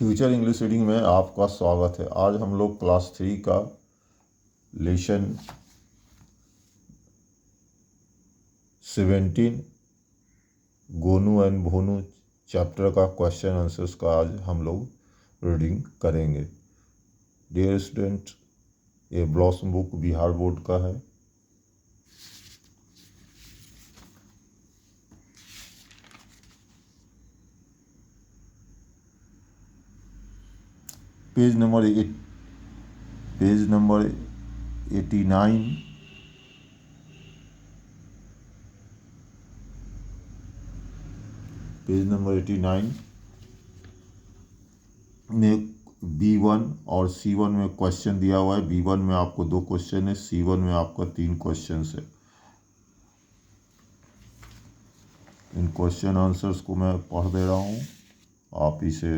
Future English reading में आपका स्वागत है। आज हम लोग क्लास 3 का लेसन 17 गोनू एंड भोनू चैप्टर का क्वेश्चन आंसर्स का आज हम लोग रीडिंग करेंगे। डियर स्टूडेंट, ये ब्लॉसम बुक बिहार बोर्ड का है। पेज नंबर 89 पेज नंबर 89 में B1 और C1 में क्वेश्चन दिया हुआ है। B1 में आपको 2 क्वेश्चन है, C1 में आपका 3 क्वेश्चन है। इन क्वेश्चन आंसर्स को मैं पढ़ दे रहा हूँ, आप इसे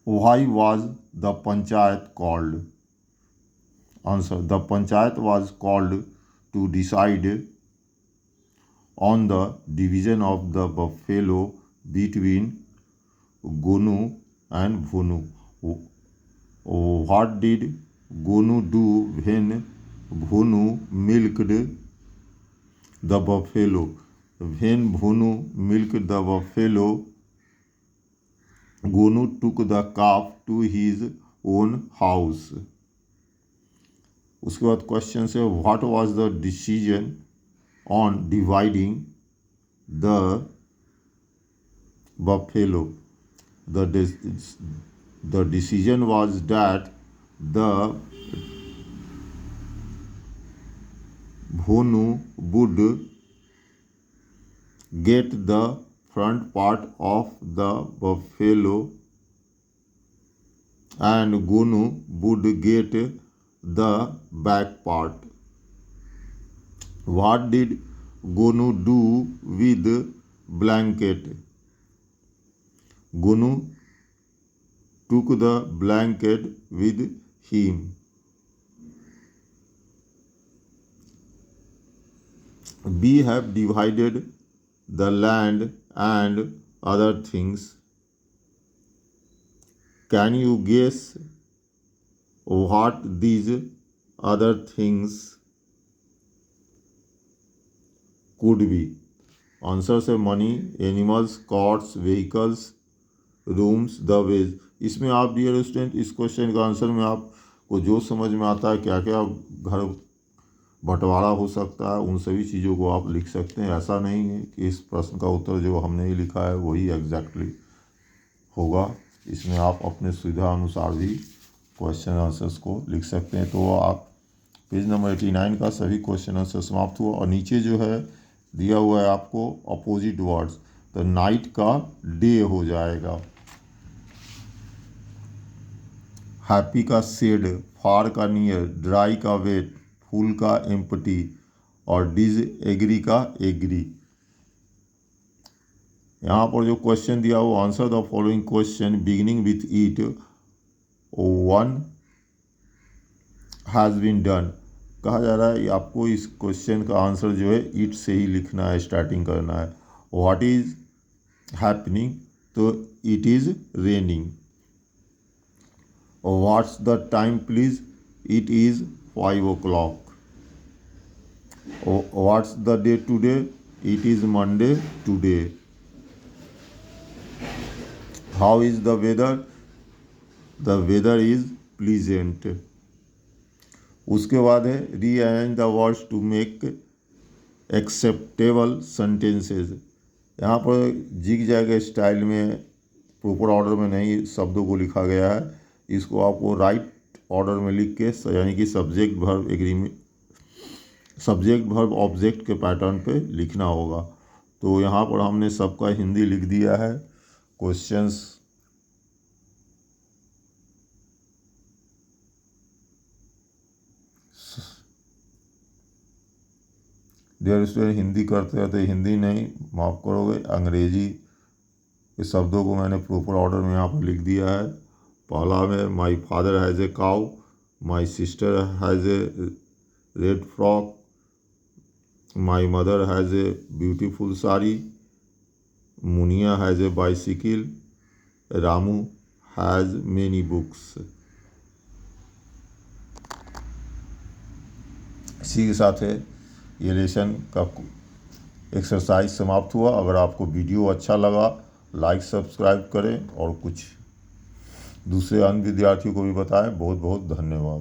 Why was the panchayat called? Answer: the panchayat was called to decide on the division of the buffalo between Gonu and Bhonu. What did Gonu do when Bhonu milked the buffalo? When Bhonu milked the buffalo, Gonu took the calf to his own house. उसके बाद question से what was the decision on dividing the buffalo? The decision was that the भोनू would get the front part of the buffalo and Gonu would get the back part. What did Gonu do with blanket? Gonu took the blanket with him. We have divided the land and other things. Can you guess what these other things could be? Answer है money, animals, carts, vehicles, rooms, the ways. इसमें आप dear student इस question का answer में आपको जो समझ में आता है क्या क्या घर बंटवारा हो सकता है, उन सभी चीज़ों को आप लिख सकते हैं। ऐसा नहीं है कि इस प्रश्न का उत्तर जो हमने ही लिखा है वही एग्जैक्टली होगा। इसमें आप अपने सुविधा अनुसार भी क्वेश्चन आंसर्स को लिख सकते हैं। तो आप पेज नंबर 89 का सभी क्वेश्चन आंसर समाप्त हुआ और नीचे जो है दिया हुआ है आपको अपोजिट वर्ड्स। तो नाइट का डे हो जाएगा, हैप्पी का सेड, फार का नियर, ड्राई का वेट, फुल का एम्प्टी और डिज एग्री का एग्री। यहाँ पर जो क्वेश्चन दिया वो answer the following question beginning with it one has been done. कहा जा रहा है आपको इस क्वेश्चन का आंसर जो है इट से ही लिखना है, स्टार्टिंग करना है। व्हाट इज हैपनिंग, तो it is raining. What's the time please, it is 5 o'clock. What's the day today? It is Monday today. How is the weather? The weather is pleasant. उसके बाद है rearrange the words to make acceptable sentences. यहाँ पर zig zag style में proper order में नहीं शब्दों को लिखा गया है। इसको आपको राइट ऑर्डर में लिख के यानी कि subject verb agreement subject verb object के पैटर्न पे लिखना होगा। तो यहाँ पर हमने सबका हिंदी लिख दिया है। क्वेश्चंस डियर स्टूडेंट हिंदी करते हैं तो हिंदी नहीं, माफ़ करोगे, अंग्रेजी के शब्दों को मैंने प्रॉपर ऑर्डर में यहाँ पर लिख दिया है। पहला में my father has a cow, my sister has a red frock, my mother has a beautiful sari, Muniya has a bicycle, Ramu has many books. इसी के साथ है ये लेसन का एक्सरसाइज समाप्त हुआ। अगर आपको वीडियो अच्छा लगा लाइक सब्सक्राइब करें और कुछ दूसरे अन्य विद्यार्थियों को भी बताएं। बहुत बहुत धन्यवाद।